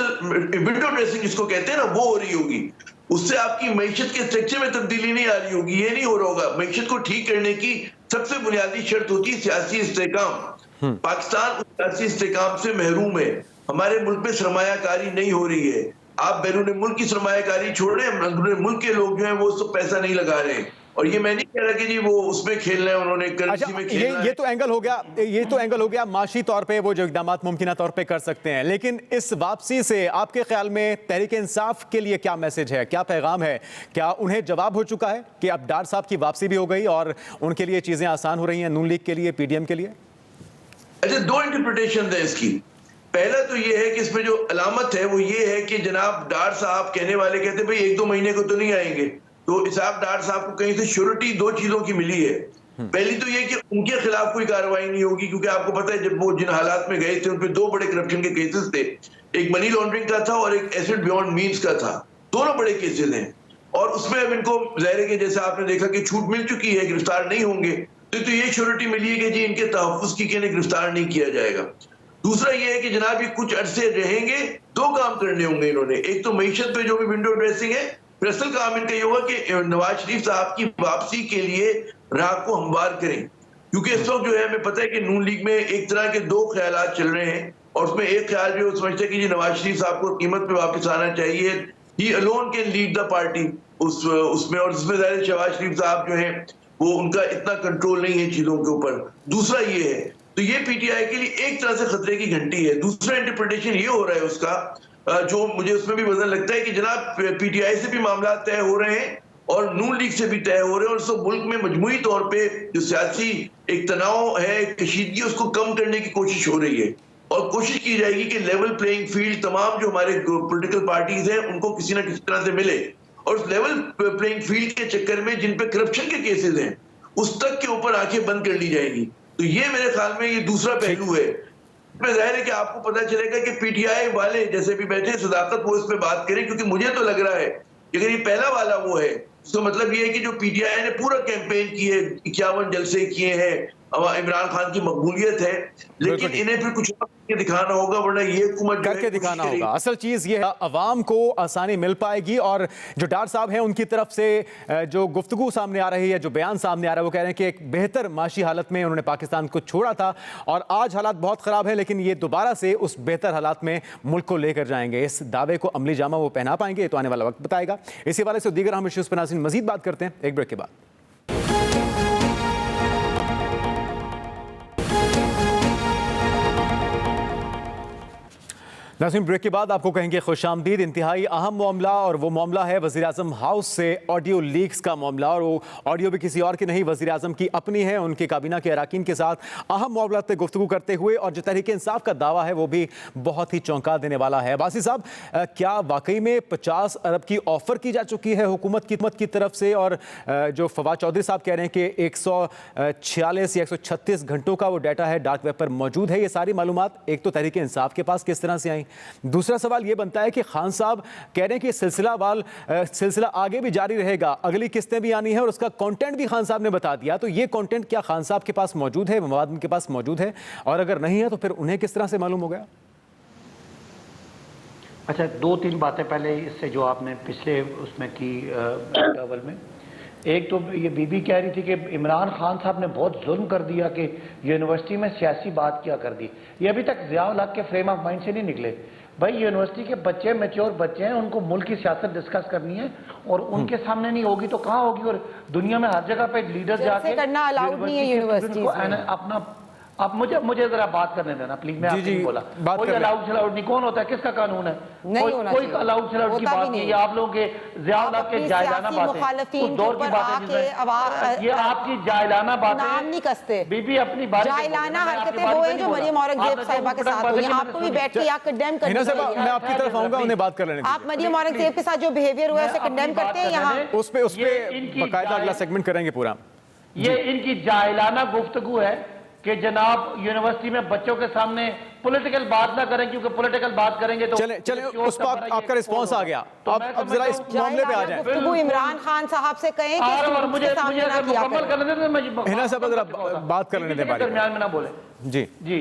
विंडो ड्रेसिंग जिसको कहते हैं ना, वो हो रही होगी। उससे आपकी मईशत के स्ट्रक्चर में तब्दीली नहीं आ रही होगी, ये नहीं हो रहा होगा। मईशत को ठीक करने की सबसे बुनियादी शर्त होती है सियासी इस्तेहकाम। पाकिस्तान उस सियासी इस्तेहकाम से महरूम है। हमारे मुल्क में सरमायाकारी नहीं हो रही है। आप बैरून मुल्क की सरमायाकारी छोड़ रहे हैं, अंदरूनी मुल्क के लोग जो हैं वो सब पैसा नहीं लगा रहे हैं। और ये मैं नहीं कह रहा कि जी वो उसमें खेलना है, उन्होंने करेंसी में खेलना है। ये तो एंगल हो गया माशी तौर पे वो जो इकदाम मुमकिन तौर पे कर सकते हैं, लेकिन इस वापसी से आपके ख्याल में तहरीक इंसाफ के लिए क्या मैसेज है, क्या पैगाम है? क्या उन्हें जवाब हो चुका है कि अब डार साहब की वापसी भी हो गई और उनके लिए चीजें आसान हो रही हैं, नून लीग के लिए, पीडीएम के लिए? अच्छा, दो इंटरप्रिटेशन है इसकी। पहला तो ये है कि इसमें जो अलामत है वो ये है कि जनाब डार साहब कहने वाले कहते भाई 1-2 महीने को तो नहीं आएंगे। तो इसाक डार साहब को कहीं से श्योरिटी दो चीजों की मिली है। पहली तो ये कि उनके खिलाफ कोई कार्रवाई नहीं होगी, क्योंकि आपको पता है जब वो जिन हालात में गए थे उन पे 2 बड़े करप्शन के केसेस थे, एक मनी लॉन्ड्रिंग का था और एक एसेट बियॉन्ड मीन्स का था। दोनों बड़े केसेस हैं और उसमें अब इनको जाहिर है कि जैसे आपने देखा कि छूट मिल चुकी है, गिरफ्तार नहीं होंगे। तो ये श्योरिटी मिली है कि जी इनके तहफ्फुज़ की इन्हें गिरफ्तार नहीं किया जाएगा। दूसरा ये है कि जनाब ये कुछ अरसे रहेंगे, 2 काम करने होंगे इन्होंने। एक तो मईशत पे जो भी विंडो ड्रेसिंग है, फिर असल काम इनका ये होगा कि नवाज शरीफ साहब की वापसी के लिए राह को हमवार करें। क्योंकि इस वक्त जो है हमें पता है कि नून लीग में एक तरह के 2 ख्यालात चल रहे हैं और उसमें एक ख्याल जो समझते हैं कि जी नवाज शरीफ साहब को कीमत पे वापस आना चाहिए, ही alone can lead the party उसमें। और इसमें ज़ाहिर शहबाज शरीफ साहब जो है वो उनका इतना कंट्रोल नहीं है चीजों के ऊपर। दूसरा ये है, तो ये पीटीआई के लिए एक तरह से खतरे की घंटी है। दूसरा इंटरप्रिटेशन ये हो रहा है उसका, जो मुझे उसमें भी वजन लगता है कि जनाब पीटीआई से भी मामला तय हो रहे हैं और नून लीग से भी तय हो रहे हैं, और सब मुल्क में मजमूई तौर पे जो सियासी एक तनाव है, कशीदगी, उसको कम करने की कोशिश हो रही है। और कोशिश की जाएगी कि लेवल प्लेइंग फील्ड तमाम जो हमारे पोलिटिकल पार्टीज हैं उनको किसी ना किसी तरह से मिले, और उस लेवल प्लेइंग फील्ड के चक्कर में जिन पे करप्शन के केसेस हैं उस तक के ऊपर आंखें बंद कर ली जाएगी। तो ये मेरे ख्याल में ये दूसरा पहलू है। इसमें जाहिर है कि आपको पता चलेगा कि पीटीआई वाले जैसे भी बैठे सदाकत वो इस पे बात करें, क्योंकि मुझे तो लग रहा है कि अगर ये पहला वाला वो है तो मतलब ये है कि जो पीटीआई ने पूरा कैंपेन किए, 51 जलसे किए हैं, इमरान खान की मकबूलियत है, लेकिन इन्हें फिर कुछ दिखाना होगा, वरना ये हुकूमत करके दिखाना होगा। असल चीज ये है, अवाम को आसानी मिल पाएगी। और जो डार साहब हैं उनकी तरफ से जो गुफ्तगू सामने आ रही है, जो बयान सामने आ रहा है, वो कह रहे हैं कि एक बेहतर माशी हालत में उन्होंने पाकिस्तान को छोड़ा था और आज हालात बहुत खराब है, लेकिन ये दोबारा से उस बेहतर हालात में मुल्क को लेकर जाएंगे। इस दावे को अमली जामा वो पहना पाएंगे तो आने वाला वक्त बताएगा। इसी वाले से दीगर हम इश्यूज पर नाज़रीन मजीद बात करते हैं एक ब्रेक के बाद। नाज़रीन, ब्रेक के बाद आपको कहेंगे खुशामदीद। इंतहाई अहम मामला, और वो मामला है वज़ीर आज़म हाउस से ऑडियो लीक्स का मामला। और वो ऑडियो भी किसी और की नहीं, वज़ीर आज़म की अपनी है। उनके काबीना के अराकीन के साथ अहम मामला पर गुफ्तगू करते हुए, और जो तहरीक इंसाफ का दावा है वो भी बहुत ही चौंका देने वाला है। बासी साहब, क्या वाकई में 50 अरब की ऑफ़र की जा चुकी है हुकूमत की तरफ से? और जो फवाद चौधरी साहब कह रहे हैं कि 146 या 136 घंटों का वो डाटा है डार्क वेब पर मौजूद है। ये सारी मालूमात एक तो तहरीक इंसाफ के पास किस तरह से आई? दूसरा सवाल ये बनता है कि खान साहब कह रहे हैं कि सिलसिला आगे भी जारी रहेगा, अगली किस्तें भी आनी है, और उसका कंटेंट भी खान साहब ने बता दिया। तो ये कंटेंट क्या खान साहब के पास मौजूद है, मवाद उनके पास मौजूद है? और अगर नहीं है तो फिर उन्हें किस तरह से मालूम हो गया? अच्छा, 2-3 बातें पहले इससे जो आपने पिछले उसमें की इंटरवल में, एक तो ये बीबी कह रही थी कि इमरान खान साहब ने बहुत जुल्म कर दिया कि यूनिवर्सिटी में सियासी बात क्या कर दी। ये अभी तक ज़िया-उल हक के फ्रेम ऑफ माइंड से नहीं निकले। भाई यूनिवर्सिटी के बच्चे मैच्योर बच्चे हैं, उनको मुल्क की सियासत डिस्कस करनी है और उनके सामने नहीं होगी तो कहाँ होगी? और दुनिया में हर जगह पे लीडर जाके करना अलाउड नहीं है यूनिवर्सिटी को अपना। आप मुझे जरा बात करने देना प्लीज। मैं आपसे नहीं बोला कोई अलाउड छलाउड नहीं। कौन होता है? किसका कानून है? कोई अलाउड छलाउड की बात नहीं है। आप लोगों के ज़िया-उल-हक के जायलाना बातें, उस दौर की बातें, ये आपकी जायलाना बातें नाम नहीं कसते। बीबी अपनी बात जायलाना हरकतें वो है जो मरियम औरंगजेब साहिबा के साथ हुई। आपको भी बैठ के यहाँ कंडेम करना चाहिए। मैं आपकी तरफ आऊंगा, उन्हें बात कर लेने। आप मरियम औरंगजेब के साथ जो बिहेवियर हुआ है उसे कंडेम करते हैं यहाँ? उस पे बकायदा अगला सेगमेंट करेंगे पूरा। ये इनकी जाहिलाना गुफ्तगू है कि जनाब यूनिवर्सिटी में बच्चों के सामने पॉलिटिकल बात ना करें, क्योंकि पॉलिटिकल बात करेंगे तो चले उस पर आपका रिस्पॉन्स आ गया। अब जरा इस मामले पे आ जाए। गुफ्तगू इमरान खान साहब से कहें कि और मुझे मुकम्मल करने दें, मैं हिना साहब जरा बात कर लेने दें, दरमियान में ना बोले। जी जी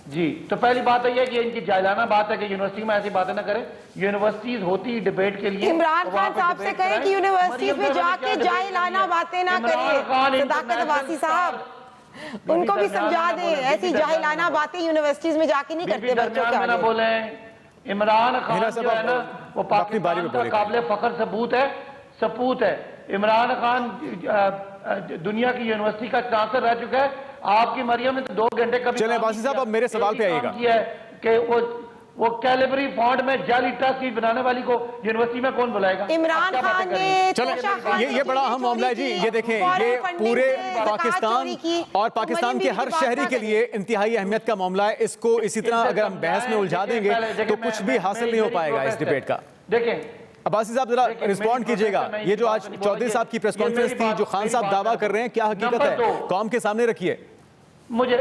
जी, तो पहली बात तो यह है कि इनकी जाहिलाना बात है कि यूनिवर्सिटी में ऐसी बातें ना करें। यूनिवर्सिटीज होती डिबेट के लिए। इमरान खान साहब से कहें कि यूनिवर्सिटी में जाके जाहिलाना बातें ना करें। सदाकत वासी साहब उनको भी समझा दे, ऐसी जाहिलाना बातें यूनिवर्सिटीज में जाके नहीं करते बच्चों के आगे। बोले इमरान खान जो है ना वो पाकिस्तान का काबिल फख्र सपूत है। इमरान खान दुनिया की यूनिवर्सिटी का चांसलर रह चुका है। आपकी मरियम ने तो 2 घंटे कभी चले बासी साहब, अब मेरे सवाल पे आइएगा कि वो कैलिबरी फॉन्ट में जाली टीट बनाने वाली को यूनिवर्सिटी में कौन बुलाएगा? इमरान खान ने चले ये बड़ा अहम मामला है जी। ये देखें, ये पूरे पाकिस्तान और पाकिस्तान के हर शहरी के लिए इंतहाई अहमियत का मामला है। इसको इसी तरह अगर हम बहस में उलझा देंगे तो कुछ भी हासिल नहीं हो पाएगा इस डिबेट का। देखें अब्बासी साहब जरा रिस्पॉन्ड कीजिएगा। ये जो आज चौधरी साहब की प्रेस कॉन्फ्रेंस थी, जो खान साहब दावा कर रहे हैं, क्या हकीकत है? कौम के सामने रखिए। मुझे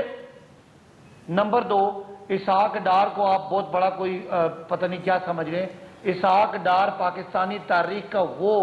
नंबर 2, इसहाक डार को आप बहुत बड़ा कोई पता नहीं क्या समझ रहे हैं। इसहाक डार पाकिस्तानी तारीख का वो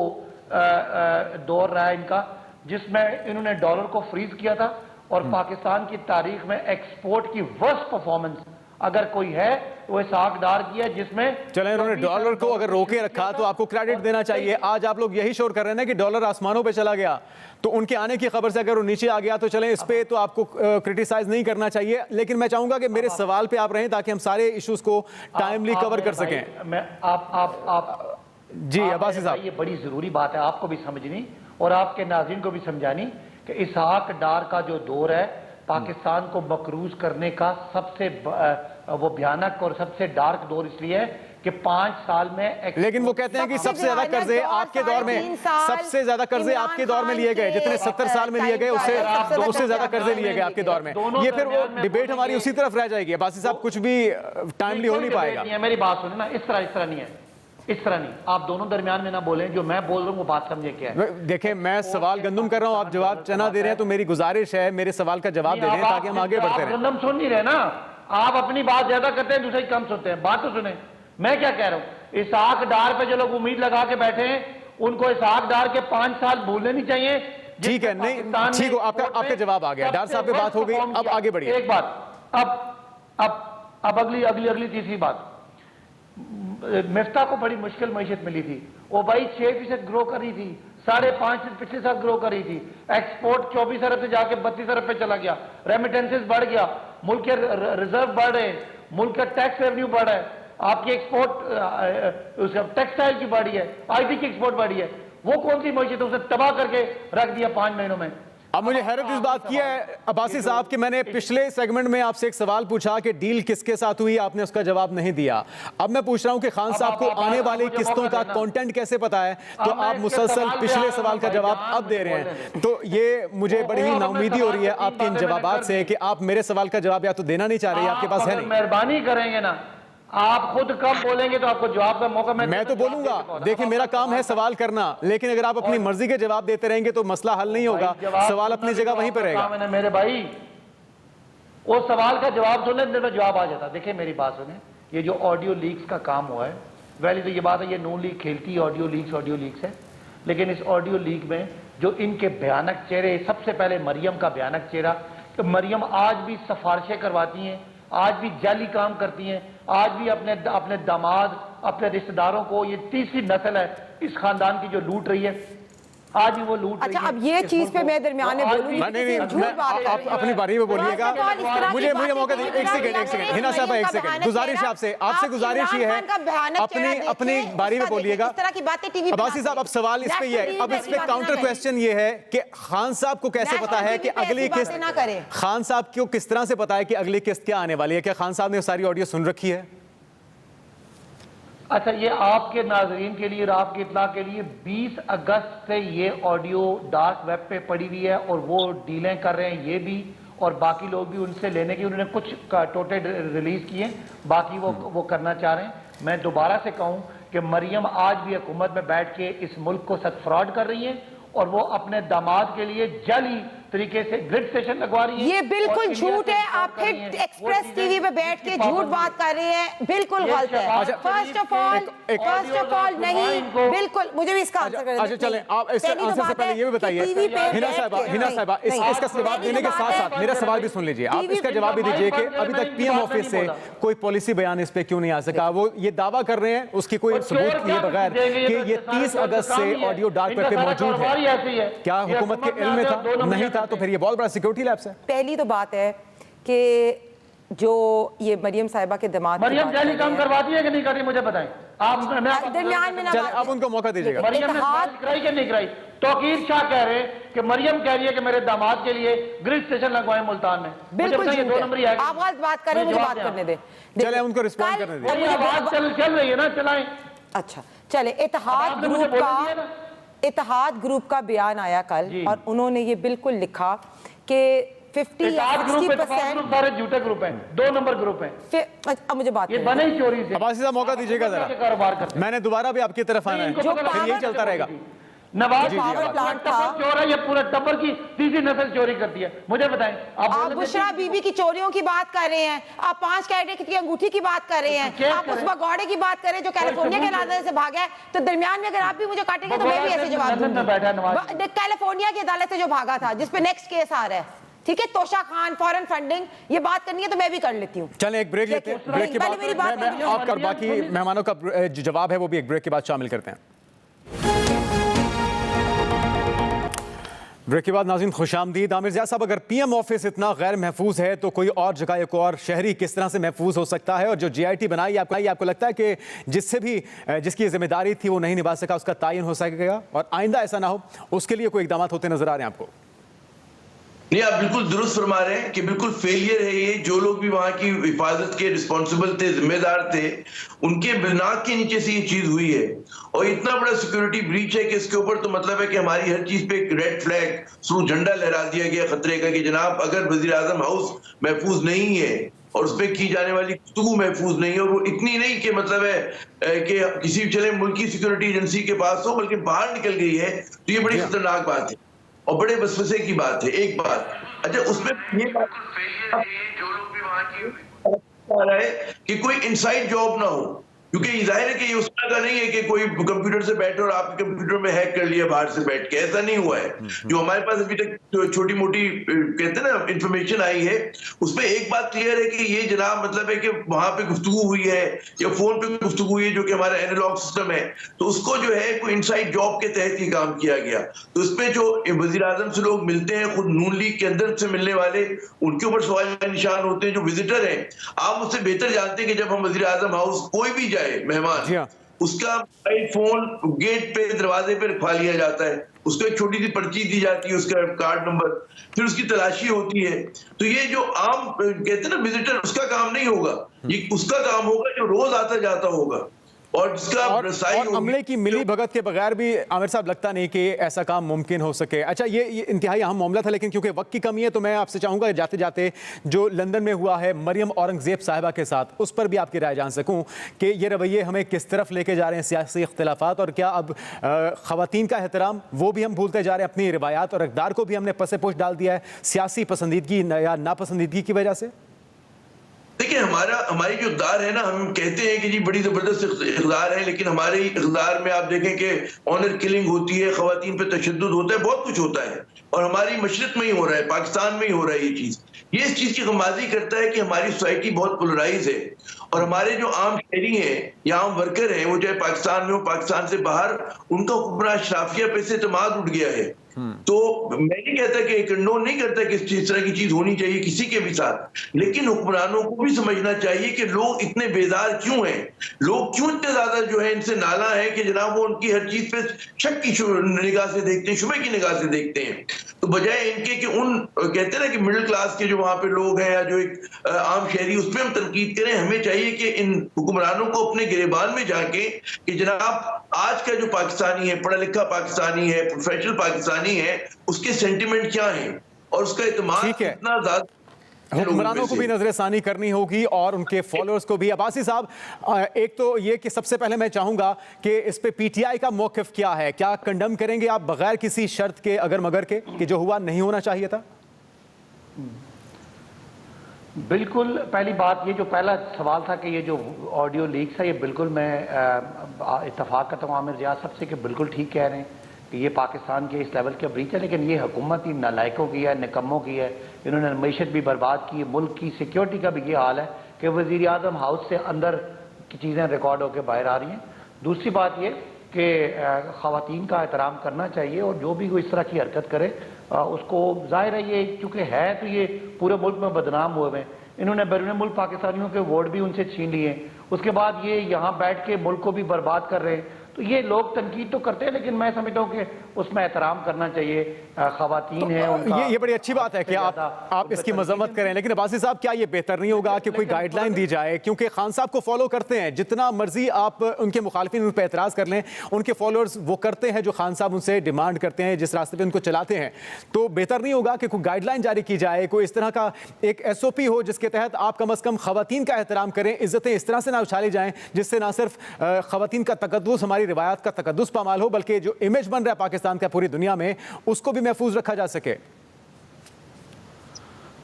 दौर रहा है इनका जिसमें इन्होंने डॉलर को फ्रीज किया था और पाकिस्तान की तारीख में एक्सपोर्ट की वर्स्ट परफॉर्मेंस अगर कोई है तो वो इसहाक डार की है, जिसमें चले इन्होंने डॉलर को अगर रोके रखा तो आपको क्रेडिट देना चाहिए। आज आप लोग यही शोर कर रहे हैं ना कि डॉलर आसमानों पे चला गया, तो उनके आने की खबर से अगर वो नीचे आ गया तो चलें इस पे तो आपको क्रिटिसाइज नहीं करना चाहिए। लेकिन मैं चाहूंगा कि मेरे सवाल पे आप रहें ताकि हम सारे इश्यूज को टाइमली कवर कर सकें। मैं आप जी अब्बासी साहब, ये बड़ी जरूरी बात है आपको भी समझनी और आपके नाज़रीन को भी समझानी कि इसहाक डार का जो दौर है पाकिस्तान को मकरूज करने का सबसे वो भयानक और सबसे डार्क दौर इसलिए है कि 5 साल में। लेकिन वो कहते हैं कि सबसे ज्यादा कर्जे आपके दौर में, सबसे ज्यादा कर्जे आपके दौर में लिए गए, जितने 70 साल में लिए गए उससे ज्यादा कर्जे लिए गए आपके दौर में। ये फिर वो डिबेट हमारी उसी तरफ रह जाएगी। अब्बासी साहब कुछ भी टाइमली हो नहीं पाएगा। मेरी बात सुने ना, इस तरह नहीं है, इस तरह नहीं। आप दोनों दरमियान में ना बोलें, जो मैं बोल रहा हूँ वो बात समझे क्या है। देखें, मैं सवाल गंदम कर रहा हूँ, आप जवाब चना दे रहे हैं, तो मेरी गुजारिश है मेरे सवाल का जवाब दे दें ताकि हम आगे बढ़ते रहें। गंदम सुन नहीं रहे ना आप, अपनी बात ज्यादा करते हैं, दूसरे कम सुनते हैं। बात तो सुने, मैं क्या कह रहा हूँ। इसहाक डार पे जो लोग उम्मीद लगा के बैठे हैं उनको इसहाक डार के 5 साल भूलने नहीं चाहिए। ठीक है, नहीं ठीक हो, आपका जवाब आ गया। डार साहब पे बात हो गई, अब आगे बढ़िए। एक बात, अब अगली तीसरी बात। मिफ्ता को बड़ी मुश्किल मईशत मिली थी, वो भाई 6% ग्रो कर रही थी, 5.5 पिछले साल ग्रो कर रही थी। एक्सपोर्ट 24 अरब से जाके 32 अरब पे चला गया, रेमिटेंसेस बढ़ गया, मुल्क के रिजर्व बढ़ रहे हैं, मुल्क का टैक्स रेवेन्यू बढ़ रहा है, आपकी एक्सपोर्ट टेक्सटाइल की बढ़ी है, IT की एक्सपोर्ट बढ़ी है। वो कौन सी मईशत है, उसे तबाह करके रख दिया 5 महीनों में। अब मुझे हैरत इस बात की है अब्बासी साहब कि मैंने पिछले सेगमेंट में आपसे एक सवाल पूछा कि डील किसके साथ हुई, आपने उसका जवाब नहीं दिया। अब मैं पूछ रहा हूं कि खान साहब को आने वाली किस्तों का कंटेंट कैसे पता है, तो आप मुसलसल पिछले सवाल का जवाब अब दे रहे हैं। तो ये मुझे बड़ी ही नाउमीदी हो रही है आपके इन जवाबात से कि आप मेरे सवाल का जवाब या तो देना नहीं चाह रहे, आपके पास है नहीं। मेहरबानी करेंगे ना, आप खुद कम बोलेंगे तो आपको जवाब का मौका मैं तो बोलूंगा। देखिए, मेरा काम है सवाल करना, लेकिन अगर आप अपनी मर्जी के जवाब देते रहेंगे तो मसला हल नहीं होगा, सवाल अपनी जगह वहीं पर रहेगा। मेरे भाई, वो सवाल का जवाब सुनने मेरा जवाब आ जाता। देखिए मेरी बात सुने, ये जो ऑडियो लीक्स का काम हुआ है, पहले तो ये बात है ये नून लीग खेलती है ऑडियो लीक्स है, लेकिन इस ऑडियो लीक में जो इनके भयानक चेहरे, सबसे पहले मरियम का भयानक चेहरा, तो मरियम आज भी सिफारिशें करवाती हैं, आज भी जाली काम करती हैं, आज भी अपने दामाद, अपने रिश्तेदारों को, ये तीसरी नस्ल है इस खानदान की जो लूट रही है, आज भी वो लूट रही है। अच्छा, अब ये चीज पे मैं दरमियान में बोलूंगी, आप अपनी बारी में बोलिएगा। मुझे मौका दीजिए, एक सेकंड हिना साहब, एक सेकंड गुजारिश है आपसे गुजारिश ये है, अपनी बारी में बोलिएगा। अब्बासी साहब, अब सवाल इस पे ये है, अब इस पे काउंटर क्वेश्चन ये है कि खान साहब को कैसे पता है कि अगली किस्त, खान साहब को किस तरह से पता है कि अगली किस्त क्या आने वाली है? क्या खान साहब ने सारी ऑडियो सुन रखी है? अच्छा, ये आपके नाजरीन के लिए और आपकी इत्तला के लिए 20 अगस्त से ये ऑडियो डार्क वेब पे पड़ी हुई है और वो डीलें कर रहे हैं, ये भी और बाकी लोग भी उनसे लेने की, उन्होंने कुछ टोटे रिलीज किए, बाकी वो करना चाह रहे हैं। मैं दोबारा से कहूं कि मरियम आज भी हुकूमत में बैठ के इस मुल्क को सख्त फ्रॉड कर रही है और वो अपने दामाद के लिए जाली तरीके से ग्रिड स्टेशन लगवा रही है। ये बिल्कुल और इंडिया झूठ से है। इंपोर्ट आप कर फिर रही हैं। एक्सप्रेस वो टीवी पे बैठ के झूठ बात कर रहे हैं, बिल्कुल गलत है। फर्स्ट ऑफ ऑल नहीं, बिल्कुल मुझे भी इसका आंसर करना है। अच्छा चलें, आप इसके आंसर से पहले ये भी बताइए, हिना साहिबा इसका जवाब देने के साथ साथ मेरा सवाल भी सुन लीजिए। आप इसका जवाब भी दीजिए कि अभी तक पीएम ऑफिस से कोई पॉलिसी बयान इस पे क्यों नहीं आ सका। वो ये दावा कर रहे हैं, उसकी कोई सबूत किए बगैर कि ये 30 अगस्त से ऑडियो डार्क वेब पे मौजूद है। क्या हुकूमत के इल्म में था? नहीं था, तो फिर ये बहुत बड़ा सिक्योरिटी लैप्स है। पहली तो बात है कि जो ये मरियम साहिबा के दिमाग मरियम जैली काम करवाती है कि नहीं कर रही, मुझे बताएं आप। दरमियान में ना अब उनको मौका दीजिएगा। मरियम ने कराई कि नहीं कराई? तौकीर शाह कह रहे हैं कि मरियम कह रही है कि मेरे दामाद के लिए ग्रिड स्टेशन लगवाए मुल्तान में। बिल्कुल ये 2 नंबरी है। आप गलत बात करें, मुझे बात करने दे। चले उनको रिस्पॉन्ड करने दीजिए। आवाज चल रही है ना, चलाएं। अच्छा चले, इत्तेहाद ग्रुप का बयान आया कल और उन्होंने ये बिल्कुल लिखा कि 50-60% सारे झूठे ग्रुप हैं, 2 नंबर ग्रुप हैं। अब मुझे बात ये बने ही चोरी से। अब्बासी साहब मौका दीजिएगा जरा, कारोबार करते। मैंने दोबारा भी आपकी तरफ आना है, फिर यही चलता रहेगा। नवाज पावर प्लांट था, चोर है, ये पूरा टब्बर की तीसरी नस्ल चोरी करती है। मुझे बताएं आप बुशरा बीबी की चोरियों की बात कर रहे हैं, आप 5 कैरेट की अंगूठी की बात कर रहे हैं, आप उस भगौड़े की बात कर रहे हैं जो कैलिफोर्निया के अदालत से भागा है। तो दरमियान में अगर आप भी मुझे काटेंगे तो मैं भी ऐसे जवाब दूंगी। कैलिफोर्निया की अदालत से जो भागा था, जिसपे नेक्स्ट केस आ रहा है, ठीक है, तोशा खान, फॉरेन फंडिंग, ये बात करनी है तो मैं भी कर लेती हूँ। चलें एक ब्रेक लेते हैं, ब्रेक के बाद आपका बाकी मेहमानों का जो जवाब है वो भी एक ब्रेक के बाद शामिल करते हैं। ब्रेक के बाद नाज़रीन खुशामदीद। आमिर ज़िया साहब, अगर पीएम ऑफिस इतना गैर महफूज है तो कोई और जगह, एक और शहरी किस तरह से महफूज हो सकता है? और जो GIT बनाई आपको लगता है कि जिसकी जिम्मेदारी थी वो नहीं निभा सका, उसका तायन हो सकेगा और आइंदा ऐसा ना हो, उसके लिए कोई इक़दाम होते नजर आ रहे हैं आपको? नहीं, आप बिल्कुल दुरुस्त फरमा रहे हैं कि बिल्कुल फेलियर है ये। जो लोग भी वहां की हिफाजत के रिस्पॉन्सिबल थे, जिम्मेदार थे, उनके नाक के नीचे से ये चीज हुई है। और इतना बड़ा सिक्योरिटी ब्रीच है कि इसके ऊपर तो मतलब है कि हमारी हर चीज पे एक रेड फ्लैग शुरू झंडा लहरा दिया गया खतरे का कि जनाब अगर वजीर आजम हाउस महफूज नहीं है और उस पर की जाने वाली गुफ्तगू महफूज नहीं है, और वो इतनी नहीं कि मतलब है कि किसी चले मुल्की सिक्योरिटी एजेंसी के पास हो, बल्कि बाहर निकल गई है, तो ये बड़ी खतरनाक बात है और बड़े वसवसे की बात है। एक बात, अच्छा उसमें ये बात जो लोग भी वहां की आ रहा है कि कोई इनसाइड जॉब ना हो, क्योंकि जाहिर है कि ये उस तरह का नहीं है कि कोई कंप्यूटर से बैठे और आपके कंप्यूटर में हैक कर लिया बाहर से बैठ के, ऐसा नहीं हुआ है। जो हमारे पास अभी तक छोटी मोटी कहते हैं ना इंफॉर्मेशन आई है, उसमें एक बात क्लियर है कि ये जनाब मतलब है कि वहां पे गुफ्तगू हुई है या फोन पे गुफ्तगू हुई है, जो कि हमारा एनालॉग सिस्टम है, तो उसको जो है कोई इनसाइड जॉब के तहत ही काम किया गया। तो इसमें जो वजीर आजम से लोग मिलते हैं, खुद नून लीग के अंदर से मिलने वाले, उनके ऊपर सवाल निशान होते हैं। जो विजिटर हैं, आप मुझसे बेहतर जानते हैं कि जब हम वजीर आजम हाउस कोई भी जाए मेहमान, उसका मोबाइल फोन गेट पे दरवाजे पे रखवा लिया जाता है, उसको एक छोटी सी पर्ची दी जाती है, उसका कार्ड नंबर, फिर उसकी तलाशी होती है। तो ये जो आम कहते हैं ना विजिटर, उसका काम नहीं होगा, ये उसका काम होगा जो रोज आता जाता होगा और जिसका और अमले की मिली भगत के बगैर भी आमिर साहब लगता नहीं कि ऐसा काम मुमकिन हो सके। अच्छा, ये इंतहाई अहम मामला था, लेकिन क्योंकि वक्त की कमी है तो मैं आपसे चाहूंगा जाते जाते जो लंदन में हुआ है मरियम औरंगजेब साहिबा के साथ, उस पर भी आपकी राय जान सकूं कि ये रवैये हमें किस तरफ लेके जा रहे हैं, सियासी इख्तिलाफात, और क्या अब ख़वातीन का एहतराम वो भी हम भूलते जा रहे हैं, अपनी रिवायात और इक़दार को भी हमने पसे पोश डाल दिया है सियासी पसंदीदगी या नापसंदीदगी की वजह से? देखिए, हमारी जो इक़दार है ना, हम कहते हैं कि जी बड़ी जबरदस्त इक़दार है, लेकिन हमारे इक़दार में आप देखें कि ऑनर किलिंग होती है, ख़वातीन पे तशद्दुद होता है, बहुत कुछ होता है, और हमारी मशरिक़ में ही हो रहा है, पाकिस्तान में ही हो रहा है ये चीज़। ये इस चीज़ की गमाज़ी करता है कि हमारी सोसाइटी बहुत पोलराइज है, और हमारे जो आम शहरी हैं या आम वर्कर हैं, वो चाहे पाकिस्तान में हो, पाकिस्तान से बाहर, उनका हुक्मरान अशराफिया पे से एतमाद उठ गया है। तो मैं नहीं कहता कि कंडोन नहीं करता कि इस तरह की चीज होनी चाहिए किसी के भी साथ, लेकिन हुक्मरानों को भी समझना चाहिए कि लोग इतने बेजार क्यों हैं, लोग क्यों इतने ज्यादा जो है इनसे नाला है कि जनाब वो उनकी हर चीज पे शक की निगाह से देखते हैं, शुबह की निगाह से देखते हैं। तो बजाय इनके कि उन कहते हैं ना कि मिडिल क्लास के जो वहां पे लोग हैं या जो एक आम शहरी, उसमें हम तनकीद करें। हमें चाहिए कि इन हुक्मरानों को अपने गिरेबान में जाके कि जनाब आज का जो पाकिस्तानी है, पढ़ा लिखा पाकिस्तानी है, प्रोफेशनल पाकिस्तानी है, उसके सेंटिमेंट क्या हैं और उसका इत्मीनान कितना ज्यादा। हुक्मरानों को भी नजरसानी करनी होगी और उनके फॉलोअर्स को भी। अब्बासी साहब, एक तो ये कि सबसे पहले मैं चाहूंगा कि इस पे पीटीआई का मौकिफ क्या है, क्या कंडम करेंगे आप बगैर किसी शर्त के, अगर मगर के, कि जो हुआ नहीं होना चाहिए था? बिल्कुल, पहली बात ये जो पहला सवाल था कि ये जो ऑडियो लीक्स है, ये बिल्कुल मैं इत्तफाक करता हूँ आमिर रियाज साहब से कि बिल्कुल ठीक कह रहे हैं कि ये पाकिस्तान के इस लेवल के ब्रीच है, लेकिन ये हुकूमत ही नालायकों की है, निकम्मों की है। इन्होंने मीशत भी बर्बाद की है, मुल्क की सिक्योरिटी का भी ये हाल है कि वज़ीर आज़म हाउस से अंदर की चीज़ें रिकॉर्ड होकर बाहर आ रही हैं। दूसरी बात ये कि ख़वातीन का एहतराम करना चाहिए और जो भी कोई इस तरह की हरकत करे उसको, ज़ाहिर है ये चूँकि है तो ये पूरे मुल्क में बदनाम हुए हैं। इन्होंने बैरून मुल्क पाकिस्तानियों के वोट भी उनसे छीन लिए, उसके बाद ये यहाँ बैठ के मुल्क को भी बर्बाद कर रहे हैं। तो ये लोग तनकीद तो करते हैं, लेकिन मैं समझता हूँ कि उसमें एहतराम करना चाहिए। ख़वातीन है उनका, ये बड़ी अच्छी बात है कि आप इसकी मजम्मत करें, लेकिन अब्बासी साहब क्या ये बेहतर नहीं होगा कि कोई गाइडलाइन दी जाए? क्योंकि खान साहब को फॉलो करते हैं, जितना मर्जी आप उनके मुखालिफिन उन पर एतराज़ कर लें, उनके फॉलोअर्स वो करते हैं जो खान साहब उनसे डिमांड करते हैं, जिस रास्ते पर उनको चलाते हैं। तो बेहतर नहीं होगा कि कोई गाइडलाइन जारी की जाए, कोई इस तरह का एक SOP हो जिसके तहत आप कम अज़ कम ख़वातीन का एहतराम करें, इज़्ज़तें इस तरह से ना उछाली जाएँ जिससे ना सिर्फ ख़वातीन का तकद्दुस, हमारी रिवायात का तकद्दुस पामाल हो, बल्कि जो इमेज बन रहा है पाकिस्तान का पूरी दुनिया में, उसको भी महफूज रखा जा सके।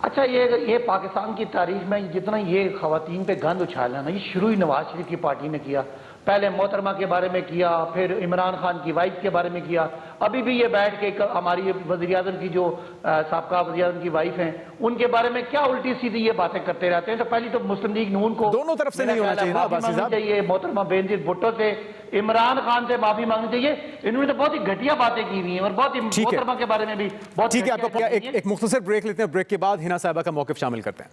अच्छा, ये पाकिस्तान की तारीख में जितना ये ख़वातीन पे गंद उछालना ना, ये शुरू ही नवाज शरीफ की पार्टी ने किया। पहले मोहतरमा के बारे में किया, फिर इमरान खान की वाइफ के बारे में किया, अभी भी ये बैठ के हमारी वज़ीर आज़म की जो साबका वज़ीर आज़म की वाइफ हैं उनके बारे में क्या उल्टी सीधी ये बातें करते रहते हैं। तो पहली तो मुस्लिम लीग नून को दोनों तरफ से नहीं होना चाहिए ना अब्बासी साहब, चाहिए मोहतरमा बेनजीर भुट्टो से, इमरान खान से माफी मांगनी चाहिए। इन्होंने तो बहुत ही घटिया बातें की हुई हैं और बहुत ही मोहतरमा के बारे में भी बहुत। ठीक है, आपको एक मुख्तसर ब्रेक लेते हैं, ब्रेक के बाद हिना साहिबा का मौक़िफ़ शामिल करते हैं।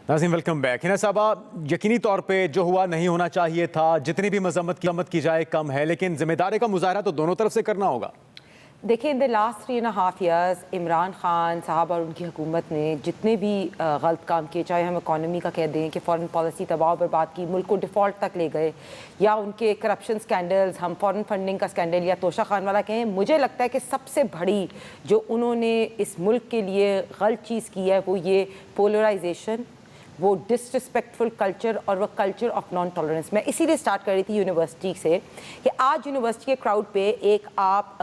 नाज़रीन, वेलकम बैक। हिना साहबा, यकीनी तौर पे जो हुआ नहीं होना चाहिए था, जितनी भी मजम्मत की जाए कम है, लेकिन जिम्मेदारी का मुजाहरा तो दोनों तरफ से करना होगा। देखिए, in the last 3.5 years Imran Khan साहब और उनकी हुकूमत ने जितने भी गलत काम किए, चाहे हम इकॉनमी का कह दें कि फ़ॉरेन पॉलिसी तबाह बर्बाद की, मुल्क को डिफ़ॉल्ट तक ले गए, या उनके करप्शन स्कैंडल्स, हम फ़ॉरेन फंडिंग का स्कैंडल या तोशा खान वाला कहें, मुझे लगता है कि सबसे बड़ी जो उन्होंने इस मुल्क के लिए गलत चीज़ की है वो ये पोलराइजेशन, वो डिसरिस्पेक्टफुल कल्चर और वो कल्चर ऑफ नॉन टॉलरेंस। मैं इसीलिए स्टार्ट कर रही थी यूनिवर्सिटी से कि आज यूनिवर्सिटी के क्राउड पे एक आप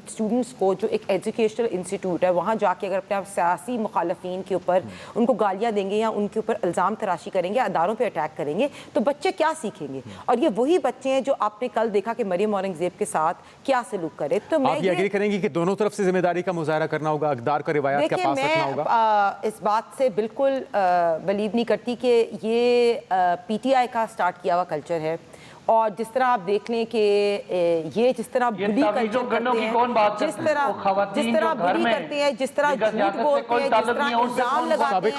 स्टूडेंट्स को, जो एक एजुकेशनल इंस्टीट्यूट है, वहाँ जाके अगर अपने आप सियासी मुखालफिन के ऊपर उनको गालियाँ देंगे या उनके ऊपर इल्ज़ाम तराशी करेंगे, अदारों पर अटैक करेंगे, तो बच्चे क्या सीखेंगे? और ये वही बच्चे हैं जो आपने कल देखा कि मरियम औरंगजेब के साथ क्या सलूक करे। तो मैं ये एग्री करेंगी कि दोनों तरफ से जिम्मेदारी का मुजाहरा करना होगा, अक़दार का रिवायात का पास रखना होगा? इस बात से बिल्कुल बिलीव नहीं करती कि ये पीटीआई का स्टार्ट किया हुआ कल्चर है। और जिस तरह आप देख लें कि ये जिस तरह बुली कल्चर करते हैं, जिस तरह बुली करते हैं, जिस तरह झूठ बोलते हैं, जिस तरह इल्जाम लगाते हैं,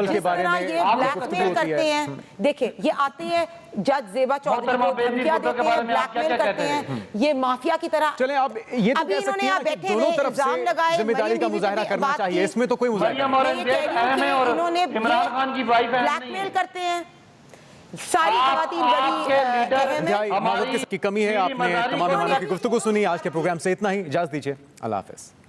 जिस तरह ये ब्लैकमेल करते हैं। देखिए, ये आते हैं जज ज़ेबा चौधरी को धमकियां देते हैं, ब्लैकमेल करते हैं, ये माफिया की तरह। चले आप ये तो कह सकते हैं कि दोनों तरफ से जिम्मेदारी का मुजाहरा करना चाहिए, इसमें तो कोई मुजाहरा इन्होंने ब्लैकमेल करते हैं। सारी ख़वातीन की कमी है। आपने तमाम मेहमानों की गुफ्तगू सुनी। आज के प्रोग्राम से इतना ही, इजाज़त दीजिए, अल्लाह हाफ़िज़।